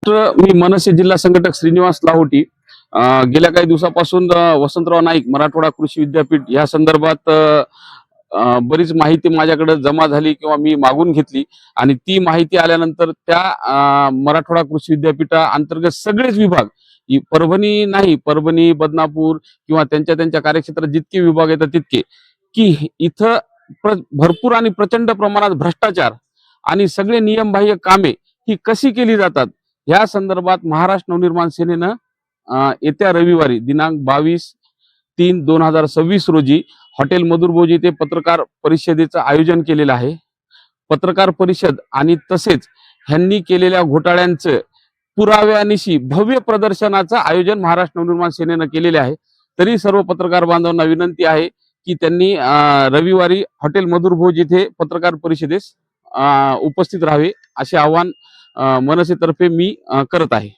मी मनसे जिल्हा संघटक श्रीनिवास लाहोटी गेल्या काही दिवसापासून वसंतराव नाईक मराठवाडा कृषी विद्यापीठ या संदर्भात बरीच माहिती माझ्याकडे जमा झाली किंवा मी मागून घेतली आणि ती माहिती आल्यानंतर त्या मराठवाडा कृषी विद्यापीठा अंतर्गत सगळेच विभाग परभणी नाही, परभणी, बदनापूर किंवा त्यांच्या कार्यक्षेत्रात जितके विभाग येतात तितके की इथं भरपूर आणि प्रचंड प्रमाणात भ्रष्टाचार आणि सगळे नियमबाह्य कामे ही कशी केली जातात या संदर्भात महाराष्ट्र नवनिर्माण सेनेनं येत्या रविवारी दिनांक 22/3/2026 रोजी हॉटेल मधुरभोज येथे पत्रकार परिषदेचं आयोजन केलेलं आहे। पत्रकार परिषद आणि तसेच ह्यांनी केलेल्या घोटाळ्यांचं पुराव्यानिशी भव्य प्रदर्शनाचं आयोजन महाराष्ट्र नवनिर्माण सेनेनं केलेले आहे। तरी सर्व पत्रकार बांधवांना विनंती आहे की त्यांनी रविवारी हॉटेल मधुरभोज येथे पत्रकार परिषदेस उपस्थित राहावे असे आवाहन मनसेतर्फे मी करत आहे।